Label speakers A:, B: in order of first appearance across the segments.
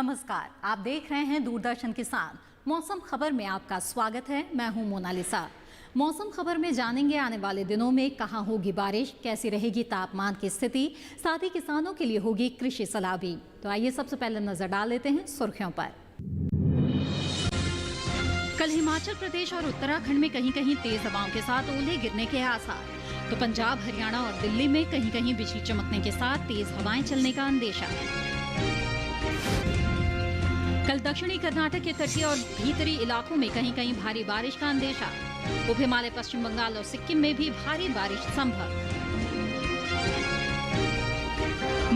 A: नमस्कार, आप देख रहे हैं दूरदर्शन किसान। मौसम खबर में आपका स्वागत है। मैं हूं मोनालिसा। मौसम खबर में जानेंगे आने वाले दिनों में कहां होगी बारिश, कैसी रहेगी तापमान की स्थिति, साथ ही किसानों के लिए होगी कृषि सलाह भी। तो आइए सबसे पहले नजर डाल लेते हैं सुर्खियों पर। कल हिमाचल प्रदेश और उत्तराखंड में कहीं कहीं तेज हवाओं के साथ ओले गिरने के आसार, तो पंजाब, हरियाणा और दिल्ली में कहीं कहीं बिजली चमकने के साथ तेज हवाएं चलने का अंदेशा है। कल दक्षिणी कर्नाटक के तटीय और भीतरी इलाकों में कहीं कहीं भारी बारिश का अंदेशा। उप हिमालय, पश्चिम बंगाल और सिक्किम में भी भारी बारिश संभव।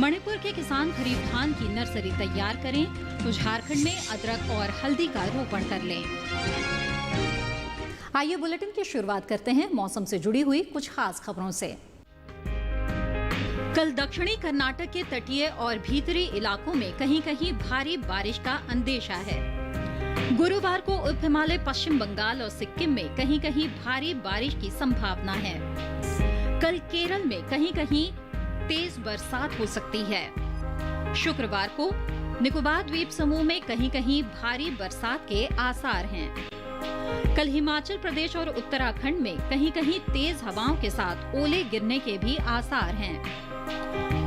A: मणिपुर के किसान खरीफ धान की नर्सरी तैयार करें, तो झारखंड में अदरक और हल्दी का रोपण कर लें। आइए बुलेटिन की शुरुआत करते हैं मौसम से जुड़ी हुई कुछ खास खबरों से। कल दक्षिणी कर्नाटक के तटीय और भीतरी इलाकों में कहीं कहीं भारी बारिश का अंदेशा है। गुरुवार को उप हिमालय, पश्चिम बंगाल और सिक्किम में कहीं कहीं भारी बारिश की संभावना है। कल केरल में कहीं कहीं तेज बरसात हो सकती है। शुक्रवार को निकोबार द्वीप समूह में कहीं कहीं भारी बरसात के आसार हैं। कल हिमाचल प्रदेश और उत्तराखंड में कहीं कहीं तेज हवाओं के साथ ओले गिरने के भी आसार हैं।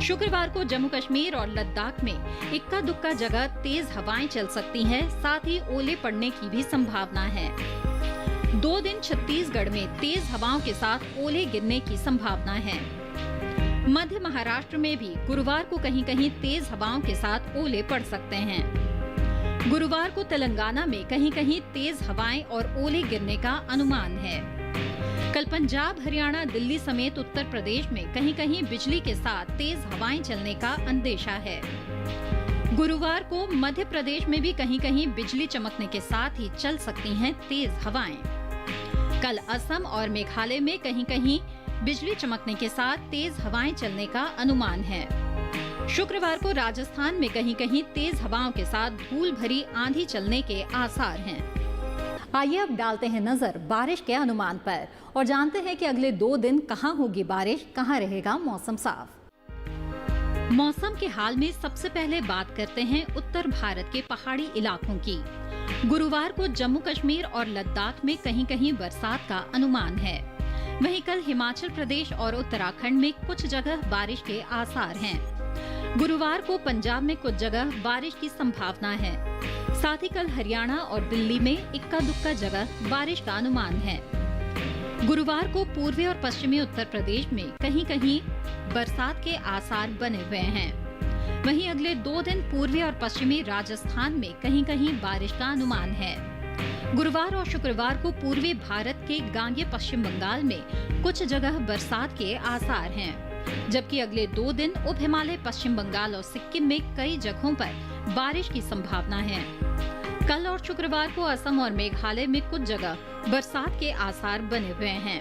A: शुक्रवार को जम्मू कश्मीर और लद्दाख में इक्का दुक्का जगह तेज हवाएं चल सकती हैं, साथ ही ओले पड़ने की भी संभावना है। 2 दिन छत्तीसगढ़ में तेज हवाओं के साथ ओले गिरने की संभावना है। मध्य महाराष्ट्र में भी गुरुवार को कहीं कहीं तेज हवाओं के साथ ओले पड़ सकते हैं। गुरुवार को तेलंगाना में कहीं कहीं तेज हवाएं और ओले गिरने का अनुमान है। कल पंजाब, हरियाणा, दिल्ली समेत उत्तर प्रदेश में कहीं कहीं बिजली के साथ तेज हवाएं चलने का अंदेशा है। गुरुवार को मध्य प्रदेश में भी कहीं कहीं बिजली चमकने के साथ ही चल सकती हैं तेज हवाएं। कल असम और मेघालय में कहीं कहीं बिजली चमकने के साथ तेज हवाएं चलने का अनुमान है। शुक्रवार को राजस्थान में कहीं कहीं तेज हवाओं के साथ धूल भरी आंधी चलने के आसार हैं। आइए अब डालते हैं नजर बारिश के अनुमान पर और जानते हैं कि अगले 2 दिन कहां होगी बारिश, कहां रहेगा मौसम साफ। मौसम के हाल में सबसे पहले बात करते हैं उत्तर भारत के पहाड़ी इलाकों की। गुरुवार को जम्मू कश्मीर और लद्दाख में कहीं कहीं बरसात का अनुमान है। वहीं कल हिमाचल प्रदेश और उत्तराखंड में कुछ जगह बारिश के आसार हैं। गुरुवार को पंजाब में कुछ जगह बारिश की संभावना है। साथ ही कल हरियाणा और दिल्ली में इक्का दुक्का जगह बारिश का अनुमान है। गुरुवार को पूर्वी और पश्चिमी उत्तर प्रदेश में कहीं कहीं बरसात के आसार बने हुए हैं। वहीं अगले 2 दिन पूर्वी और पश्चिमी राजस्थान में कहीं कहीं बारिश का अनुमान है। गुरुवार और शुक्रवार को पूर्वी भारत के गांगे पश्चिम बंगाल में कुछ जगह बरसात के आसार हैं, जबकि अगले 2 दिन उप हिमालय, पश्चिम बंगाल और सिक्किम में कई जगहों पर बारिश की संभावना है। कल और शुक्रवार को असम और मेघालय में कुछ जगह बरसात के आसार बने हुए हैं।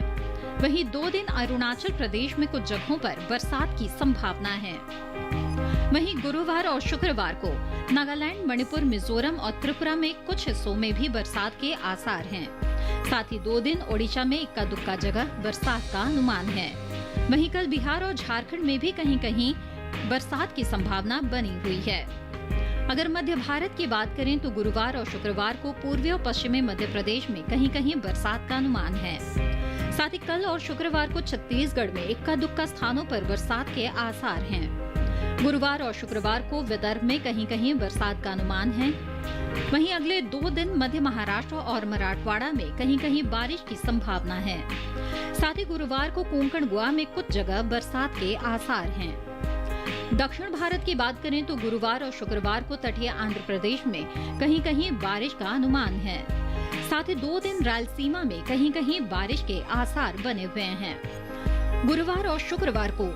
A: वहीं 2 दिन अरुणाचल प्रदेश में कुछ जगहों पर बरसात की संभावना है। वहीं गुरुवार और शुक्रवार को नागालैंड, मणिपुर, मिजोरम और त्रिपुरा में कुछ हिस्सों में भी बरसात के आसार हैं। साथ ही 2 दिन ओडिशा में इक्का दुक्का जगह बरसात का अनुमान है। वहीं कल बिहार और झारखंड में भी कहीं कहीं बरसात की संभावना बनी हुई है। अगर मध्य भारत की बात करें तो गुरुवार और शुक्रवार को पूर्वी और पश्चिमी मध्य प्रदेश में कहीं कहीं बरसात का अनुमान है। साथ ही कल और शुक्रवार को छत्तीसगढ़ में इक्का दुक्का स्थानों पर बरसात के आसार हैं। गुरुवार और शुक्रवार को विदर्भ में कहीं कहीं बरसात का अनुमान है। वहीं अगले 2 दिन मध्य महाराष्ट्र और मराठवाड़ा में कहीं कहीं बारिश की संभावना है। साथ ही गुरुवार को कोंकण, गोवा में कुछ जगह बरसात के आसार हैं। दक्षिण भारत की बात करें तो गुरुवार और शुक्रवार को तटीय आंध्र प्रदेश में कहीं कहीं बारिश का अनुमान है। साथ ही 2 दिन रायलसीमा में कहीं कहीं बारिश के आसार बने हुए हैं। गुरुवार और शुक्रवार को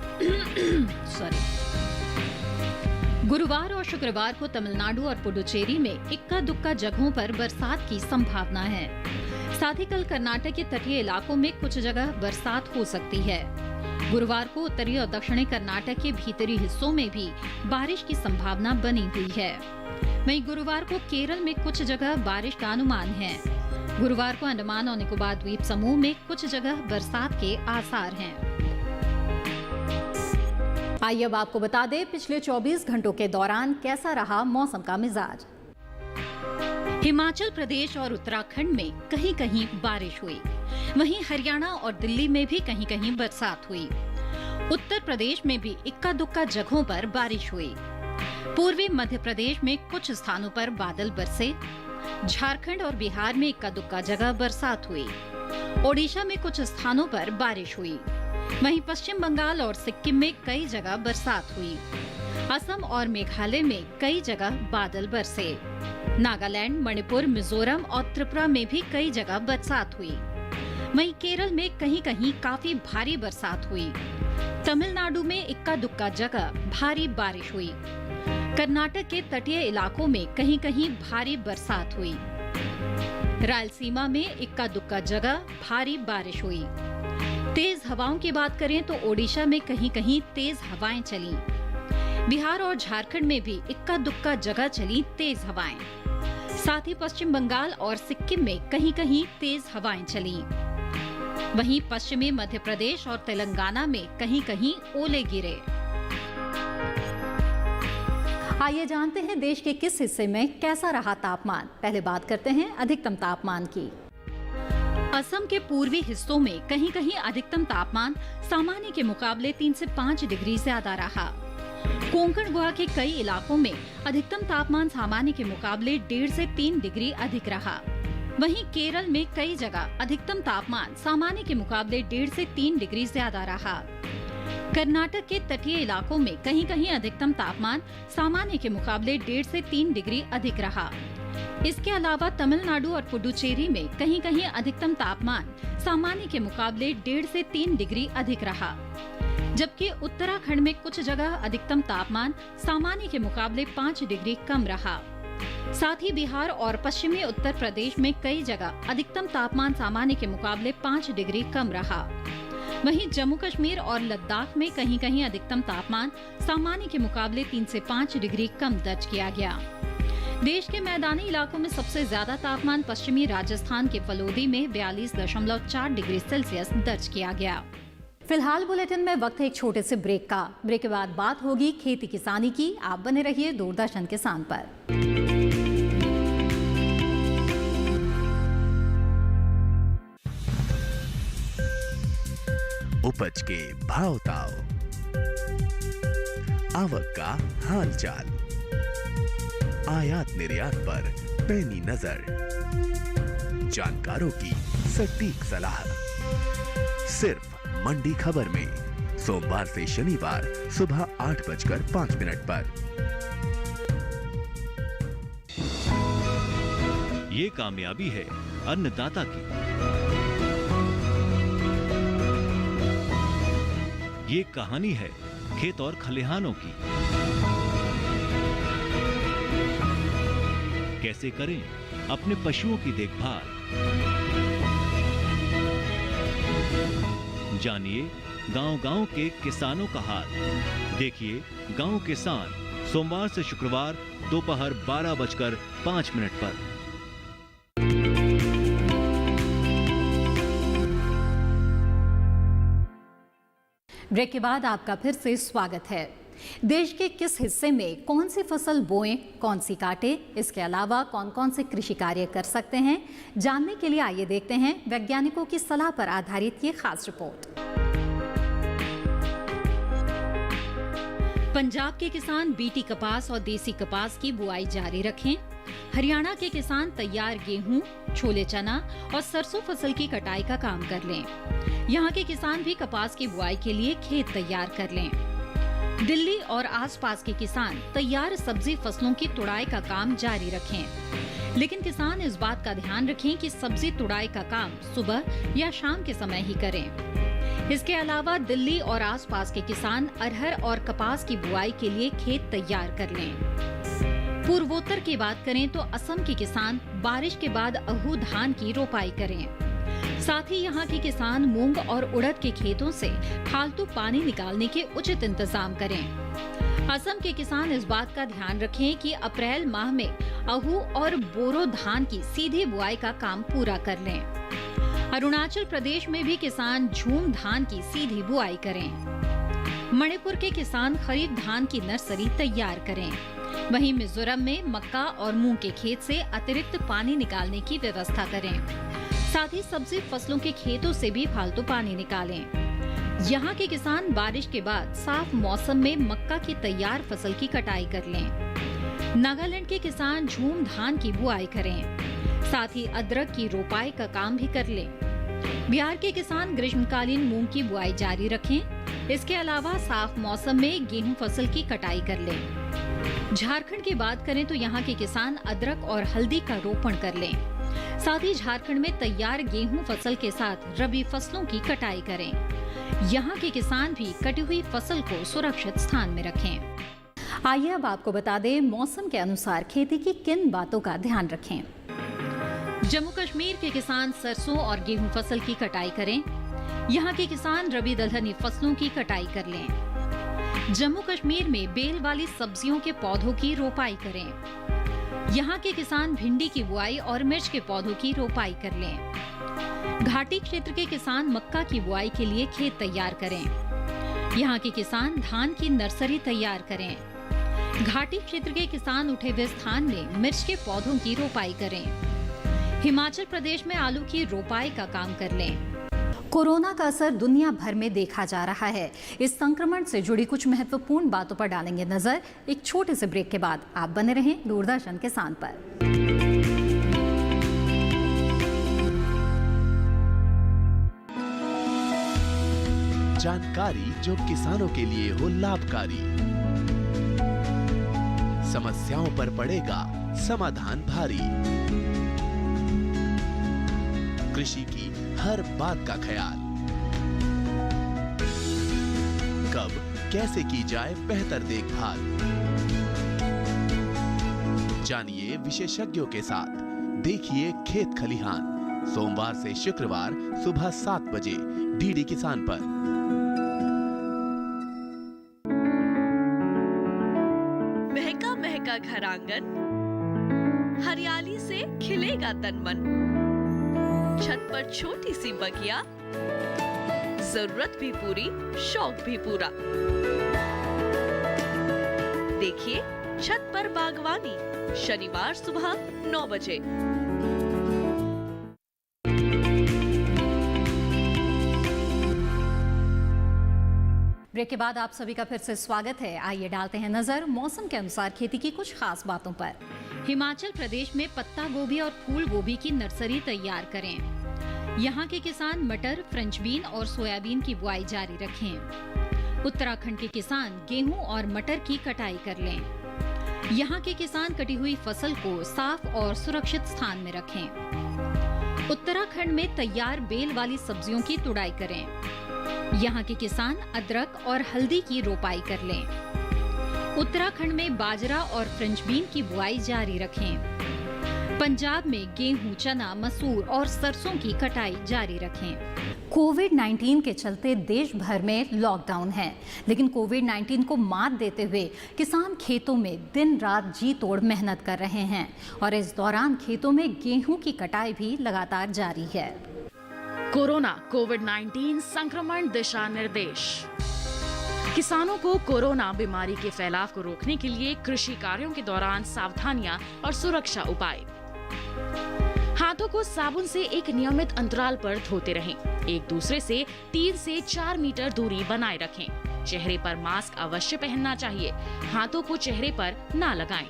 A: गुरुवार और शुक्रवार को तमिलनाडु और पुडुचेरी में इक्का दुक्का जगहों पर बरसात की संभावना है। साथ ही कल कर्नाटक के तटीय इलाकों में कुछ जगह बरसात हो सकती है। गुरुवार को उत्तरी और दक्षिणी कर्नाटक के भीतरी हिस्सों में भी बारिश की संभावना बनी हुई है। वहीं गुरुवार को केरल में कुछ जगह बारिश का अनुमान है। गुरुवार को अंडमान और निकोबार द्वीप समूह में कुछ जगह बरसात के आसार हैं। आइए अब आपको बता दें पिछले 24 घंटों के दौरान कैसा रहा मौसम का मिजाज। हिमाचल प्रदेश और उत्तराखंड में कहीं कहीं बारिश हुई, वहीं हरियाणा और दिल्ली में भी कहीं कहीं बरसात हुई। उत्तर प्रदेश में भी इक्का दुक्का जगहों पर बारिश हुई। पूर्वी मध्य प्रदेश में कुछ स्थानों पर बादल बरसे। झारखंड और बिहार में इक्का दुक्का जगह बरसात हुई। ओडिशा में कुछ स्थानों पर बारिश हुई। वहीं पश्चिम बंगाल और सिक्किम में कई जगह बरसात हुई। असम और मेघालय में कई जगह बादल बरसे। नागालैंड, मणिपुर, मिजोरम और त्रिपुरा में भी कई जगह बरसात हुई। वहीं केरल में कहीं कहीं काफी भारी बरसात हुई। तमिलनाडु में इक्का दुक्का जगह भारी बारिश हुई। कर्नाटक के तटीय इलाकों में कहीं कहीं भारी बरसात हुई। रायलसीमा में इक्का दुक्का जगह भारी बारिश हुई। तेज हवाओं की बात करें तो ओडिशा में कहीं कहीं तेज हवाएं चली। बिहार और झारखंड में भी इक्का दुक्का जगह चली तेज हवाएं। साथ ही पश्चिम बंगाल और सिक्किम में कहीं कहीं तेज हवाएं चली। वहीं पश्चिमी मध्य प्रदेश और तेलंगाना में कहीं कहीं ओले गिरे। आइए जानते हैं देश के किस हिस्से में कैसा रहा तापमान। पहले बात करते हैं अधिकतम तापमान की। असम के पूर्वी हिस्सों में कहीं कहीं अधिकतम तापमान सामान्य के मुकाबले 3 से 5 डिग्री ज्यादा रहा। कोंकण गोवा के कई इलाकों में अधिकतम तापमान सामान्य के मुकाबले 1.5 से 3 डिग्री अधिक रहा। वहीं केरल में कई जगह अधिकतम तापमान सामान्य के मुकाबले 1.5 से 3 डिग्री ज्यादा रहा। कर्नाटक के तटीय इलाकों में कहीं कहीं अधिकतम तापमान सामान्य के मुकाबले 1.5 से 3 डिग्री अधिक रहा। इसके अलावा तमिलनाडु और पुडुचेरी में कहीं कहीं अधिकतम तापमान सामान्य के मुकाबले 1.5 से 3 डिग्री अधिक रहा, जबकि उत्तराखंड में कुछ जगह अधिकतम तापमान सामान्य के मुकाबले 5 डिग्री कम रहा। साथ ही बिहार और पश्चिमी उत्तर प्रदेश में कई जगह अधिकतम तापमान सामान्य के मुकाबले 5 डिग्री कम रहा। वहीं जम्मू कश्मीर और लद्दाख में कहीं कहीं अधिकतम तापमान सामान्य के मुकाबले 3 से 5 डिग्री कम दर्ज किया गया। देश के मैदानी इलाकों में सबसे ज्यादा तापमान पश्चिमी राजस्थान के फलोदी में 42.4 डिग्री सेल्सियस दर्ज किया गया। फिलहाल बुलेटिन में वक्त है एक छोटे से ब्रेक का। ब्रेक के बाद बात होगी खेती किसानी की। आप बने रहिए दूरदर्शन किसान पर।
B: उपज के भाव ताव, आवक का हाल चाल, आयात निर्यात पर पैनी नजर, जानकारों की सटीक सलाह, सिर्फ मंडी खबर में सोमवार से शनिवार सुबह 8:05 पर।
C: ये कामयाबी है अन्नदाता की, ये कहानी है खेत और खलिहानों की। कैसे करें अपने पशुओं की देखभाल, जानिए गांव-गांव के किसानों का हाल। देखिए गांव किसान सोमवार से शुक्रवार दोपहर 12:05 पर।
A: ब्रेक के बाद आपका फिर से स्वागत है। देश के किस हिस्से में कौन सी फसल बोएं, कौन सी काटें, इसके अलावा कौन कौन से कृषि कार्य कर सकते हैं, जानने के लिए आइए देखते हैं वैज्ञानिकों की सलाह पर आधारित ये खास रिपोर्ट। पंजाब के किसान बीटी कपास और देसी कपास की बुआई जारी रखें। हरियाणा के किसान तैयार गेहूं, छोले चना और सरसों फसल की कटाई का काम कर लें। यहाँ के किसान भी कपास की बुआई के लिए खेत तैयार कर लें। दिल्ली और आसपास के किसान तैयार सब्जी फसलों की तुड़ाई का काम जारी रखें, लेकिन किसान इस बात का ध्यान रखें कि सब्जी तुड़ाई का काम सुबह या शाम के समय ही करें। इसके अलावा दिल्ली और आसपास के किसान अरहर और कपास की बुआई के लिए खेत तैयार कर लें। पूर्वोत्तर की बात करें तो असम के किसान बारिश के बाद अहू धान की रोपाई करें। साथ ही यहाँ के किसान मूंग और उड़द के खेतों से फालतू पानी निकालने के उचित इंतजाम करें। असम के किसान इस बात का ध्यान रखें कि अप्रैल माह में अहू और बोरो धान की सीधी बुआई का काम पूरा कर लें। अरुणाचल प्रदेश में भी किसान झूम धान की सीधी बुआई करें। मणिपुर के किसान खरीफ धान की नर्सरी तैयार करें। वहीं मिजोरम में मक्का और मूंग के खेत से अतिरिक्त पानी निकालने की व्यवस्था करें। साथ ही सब्जी फसलों के खेतों से भी फालतू पानी निकालें। यहाँ के किसान बारिश के बाद साफ मौसम में मक्का की तैयार फसल की कटाई कर लें। नागालैंड के किसान झूम धान की बुआई करें। साथ ही अदरक की रोपाई का काम भी कर लें। बिहार के किसान ग्रीष्मकालीन मूंग की बुआई जारी रखें। इसके अलावा साफ मौसम में गेहूं फसल की कटाई कर लें। झारखंड की बात करें तो यहाँ के किसान अदरक और हल्दी का रोपण कर लें। साथ ही झारखंड में तैयार गेहूं फसल के साथ रबी फसलों की कटाई करें। यहाँ के किसान भी कटी हुई फसल को सुरक्षित स्थान में रखें। आइए अब आपको बता दें मौसम के अनुसार खेती की किन बातों का ध्यान रखें। जम्मू कश्मीर के किसान सरसों और गेहूं फसल की कटाई करें। यहाँ के किसान रबी दलहनी फसलों की कटाई कर लें। जम्मू कश्मीर में बेल वाली सब्जियों के पौधों की रोपाई करें। यहाँ के किसान भिंडी की बुआई और मिर्च के पौधों की रोपाई कर लें। घाटी क्षेत्र के किसान मक्का की बुआई के लिए खेत तैयार करें। यहाँ के किसान धान की नर्सरी तैयार करें। घाटी क्षेत्र के किसान उठे हुए स्थान में मिर्च के पौधों की रोपाई करें। हिमाचल प्रदेश में आलू की रोपाई का काम कर लें। कोरोना का असर दुनिया भर में देखा जा रहा है। इस संक्रमण से जुड़ी कुछ महत्वपूर्ण बातों पर डालेंगे नजर। एक छोटे से ब्रेक के बाद आप बने रहें दूरदर्शन किसान पर।
B: जानकारी जो किसानों के लिए हो लाभकारी, समस्याओं पर पड़ेगा समाधान भारी, कृषि की हर बात का ख्याल, कब कैसे की जाए बेहतर देखभाल। जानिए विशेषज्ञों के साथ, देखिए खेत खलिहान, सोमवार से शुक्रवार सुबह 7 बजे डीडी किसान पर।
D: महका महका घर आंगन, हरियाली से खिलेगा तन मन। छत पर छोटी सी बगिया, जरूरत भी पूरी, शौक भी पूरा। देखिए छत पर बागवानी, शनिवार सुबह 9 बजे।
A: ब्रेक के बाद आप सभी का फिर से स्वागत है। आइए डालते हैं नजर मौसम के अनुसार खेती की कुछ खास बातों पर। हिमाचल प्रदेश में पत्ता गोभी और फूल गोभी की नर्सरी तैयार करें। यहाँ के किसान मटर, फ्रेंच बीन और सोयाबीन की बुआई जारी रखें। उत्तराखंड के किसान गेहूं और मटर की कटाई कर लें। यहाँ के किसान कटी हुई फसल को साफ और सुरक्षित स्थान में रखें। उत्तराखंड में तैयार बेल वाली सब्जियों की तुड़ाई करें। यहाँ के किसान अदरक और हल्दी की रोपाई कर लें। उत्तराखंड में बाजरा और फ्रेंच बीन की बुआई जारी रखें। पंजाब में गेहूं, चना, मसूर और सरसों की कटाई जारी रखें। कोविड-19 के चलते देश भर में लॉकडाउन है, लेकिन कोविड-19 को मात देते हुए किसान खेतों में दिन रात जी तोड़ मेहनत कर रहे हैं और इस दौरान खेतों में गेहूं की कटाई भी लगातार जारी है।
E: कोरोना कोविड-19 संक्रमण दिशा निर्देश। किसानों को कोरोना बीमारी के फैलाव को रोकने के लिए कृषि कार्यों के दौरान सावधानियां और सुरक्षा उपाय। हाथों को साबुन से एक नियमित अंतराल पर धोते रहें। एक दूसरे से 3 से 4 मीटर दूरी बनाए रखें। चेहरे पर मास्क अवश्य पहनना चाहिए। हाथों को चेहरे पर ना लगाएं।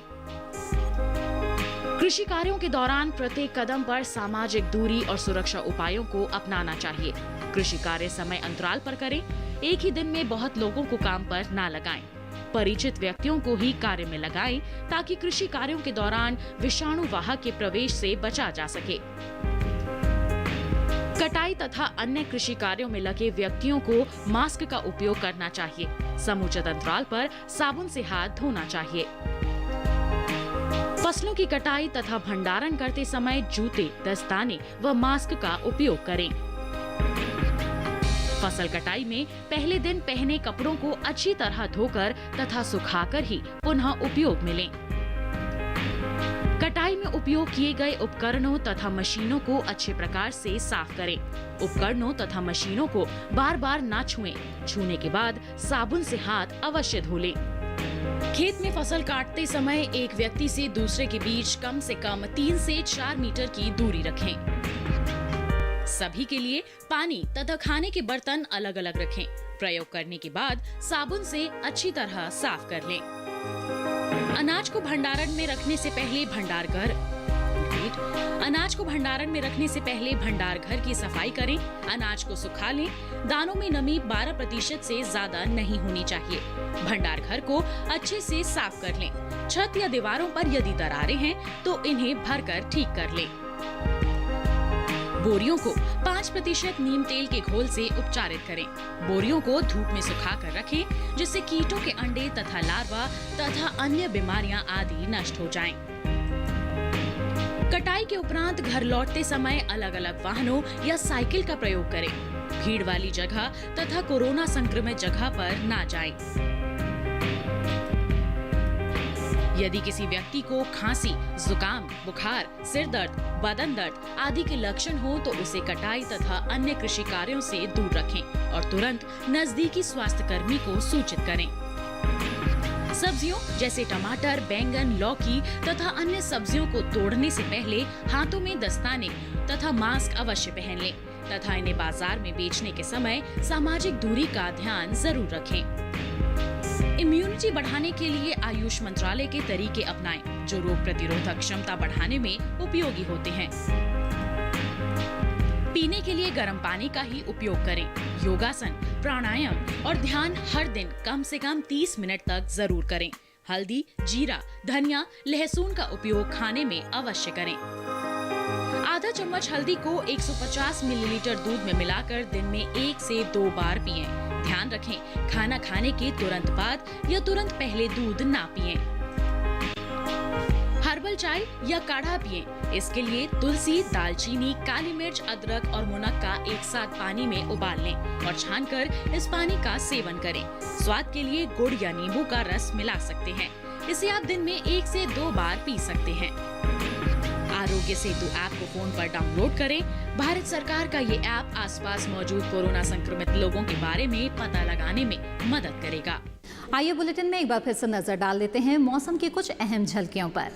E: कृषि कार्यों के दौरान प्रत्येक कदम पर सामाजिक दूरी और सुरक्षा उपायों को अपनाना चाहिए। कृषि कार्य समय अंतराल पर करें। एक ही दिन में बहुत लोगों को काम पर ना लगाएं। परिचित व्यक्तियों को ही कार्य में लगाएं ताकि कृषि कार्यों के दौरान विषाणु वाहक के प्रवेश से बचा जा सके। कटाई तथा अन्य कृषि कार्यों में लगे व्यक्तियों को मास्क का उपयोग करना चाहिए। समुचित अंतराल पर साबुन से हाथ धोना चाहिए। फसलों की कटाई तथा भंडारण करते समय जूते, दस्ताने व मास्क का उपयोग करें। फसल कटाई में पहले दिन पहने कपड़ों को अच्छी तरह धोकर तथा सुखाकर ही पुनः उपयोग में लें। कटाई में उपयोग किए गए उपकरणों तथा मशीनों को अच्छे प्रकार से साफ करें। उपकरणों तथा मशीनों को बार बार ना छुएं। छूने के बाद साबुन से हाथ अवश्य धो लें। खेत में फसल काटते समय एक व्यक्ति से दूसरे के बीच कम से कम 3 से 4 मीटर की दूरी रखें। सभी के लिए पानी तथा खाने के बर्तन अलग अलग रखें। प्रयोग करने के बाद साबुन से अच्छी तरह साफ कर लें। अनाज को भंडारण में रखने से पहले भंडार घर की सफाई करें। अनाज को सुखा लें। दानों में नमी 12% से ज्यादा नहीं होनी चाहिए। भंडार घर को अच्छे से साफ कर लें। छत या दीवारों पर यदि दरारें हैं तो इन्हें भरकर ठीक कर लें। बोरियों को 5% नीम तेल के घोल से उपचारित करें। बोरियों को धूप में सुखा कर रखें, जिससे कीटों के अंडे तथा लार्वा तथा अन्य बीमारियां आदि नष्ट हो जाएं। कटाई के उपरांत घर लौटते समय अलग अलग वाहनों या साइकिल का प्रयोग करें। भीड़ वाली जगह तथा कोरोना संक्रमित जगह पर ना जाएं। यदि किसी व्यक्ति को खांसी, जुकाम, बुखार, सिर दर्द, बदन दर्द आदि के लक्षण हो तो उसे कटाई तथा अन्य कृषि कार्यों से दूर रखें और तुरंत नजदीकी स्वास्थ्य कर्मी को सूचित करें। सब्जियों जैसे टमाटर, बैंगन, लौकी तथा अन्य सब्जियों को तोड़ने से पहले हाथों में दस्ताने तथा मास्क अवश्य पहन लें तथा इन्हें बाजार में बेचने के समय सामाजिक दूरी का ध्यान जरूर रखें। इम्यूनिटी बढ़ाने के लिए आयुष मंत्रालय के तरीके अपनाएं, जो रोग प्रतिरोधक क्षमता बढ़ाने में उपयोगी होते हैं। पीने के लिए गर्म पानी का ही उपयोग करें। योगासन, प्राणायाम और ध्यान हर दिन कम से कम 30 मिनट तक जरूर करें। हल्दी, जीरा, धनिया, लहसुन का उपयोग खाने में अवश्य करें। आधा चम्मच हल्दी को 150 मिलीलीटर दूध में मिलाकर दिन में 1 से 2 बार पिएं। ध्यान रखें, खाना खाने के तुरंत बाद या तुरंत पहले दूध ना पिएं। हर्बल चाय या काढ़ा पिएं। इसके लिए तुलसी, दालचीनी, काली मिर्च, अदरक और मुनक्का एक साथ पानी में उबाल लें और छानकर इस पानी का सेवन करें। स्वाद के लिए गुड़ या नींबू का रस मिला सकते हैं। इसे आप दिन में 1 से 2 बार पी सकते हैं। आरोग्य सेतु ऐप को फोन पर डाउनलोड करें। भारत सरकार का ये ऐप आसपास मौजूद कोरोना संक्रमित लोगों के बारे में पता लगाने में मदद करेगा।
A: आइए बुलेटिन में एक बार फिर से नजर डाल लेते हैं मौसम की कुछ अहम झलकियों पर।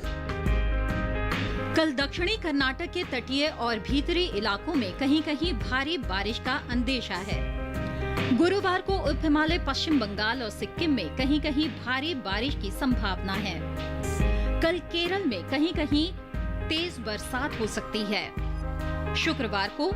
A: कल दक्षिणी कर्नाटक के तटीय और भीतरी इलाकों में कहीं कहीं भारी बारिश का अंदेशा है। गुरुवार को उप हिमालय, पश्चिम बंगाल और सिक्किम में कहीं कहीं भारी बारिश की संभावना है। कल केरल में कहीं कहीं तेज बरसात हो सकती है। शुक्रवार को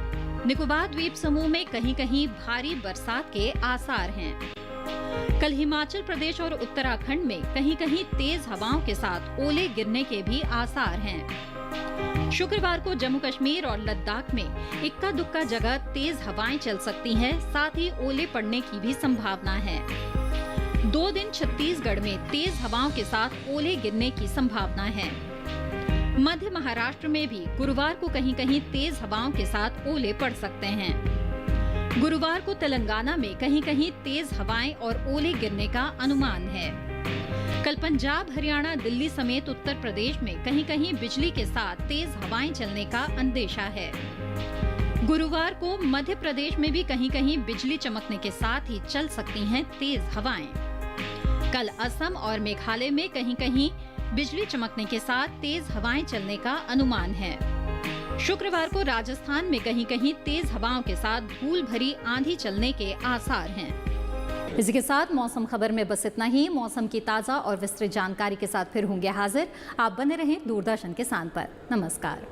A: निकोबार द्वीप समूह में कहीं कहीं भारी बरसात के आसार हैं। कल हिमाचल प्रदेश और उत्तराखंड में कहीं कहीं तेज हवाओं के साथ ओले गिरने के भी आसार हैं। शुक्रवार को जम्मू कश्मीर और लद्दाख में इक्का दुक्का जगह तेज हवाएं चल सकती हैं, साथ ही ओले पड़ने की भी संभावना है। 2 दिन छत्तीसगढ़ में तेज हवाओं के साथ ओले गिरने की संभावना है। मध्य महाराष्ट्र में भी गुरुवार को कहीं कहीं तेज हवाओं के साथ ओले पड़ सकते हैं। गुरुवार को तेलंगाना में कहीं कहीं तेज हवाएं और ओले गिरने का अनुमान है। कल पंजाब, हरियाणा, दिल्ली समेत उत्तर प्रदेश में कहीं कहीं बिजली के साथ तेज हवाएं चलने का अंदेशा है। गुरुवार को मध्य प्रदेश में भी कहीं कहीं बिजली चमकने के साथ ही चल सकती हैं तेज हवाएं। कल असम और मेघालय में कहीं कहीं बिजली चमकने के साथ तेज हवाएं चलने का अनुमान है। शुक्रवार को राजस्थान में कहीं कहीं तेज हवाओं के साथ धूल भरी आंधी चलने के आसार हैं। इसी के साथ मौसम खबर में बस इतना ही। मौसम की ताज़ा और विस्तृत जानकारी के साथ फिर होंगे हाजिर। आप बने रहें दूरदर्शन किसान पर। नमस्कार।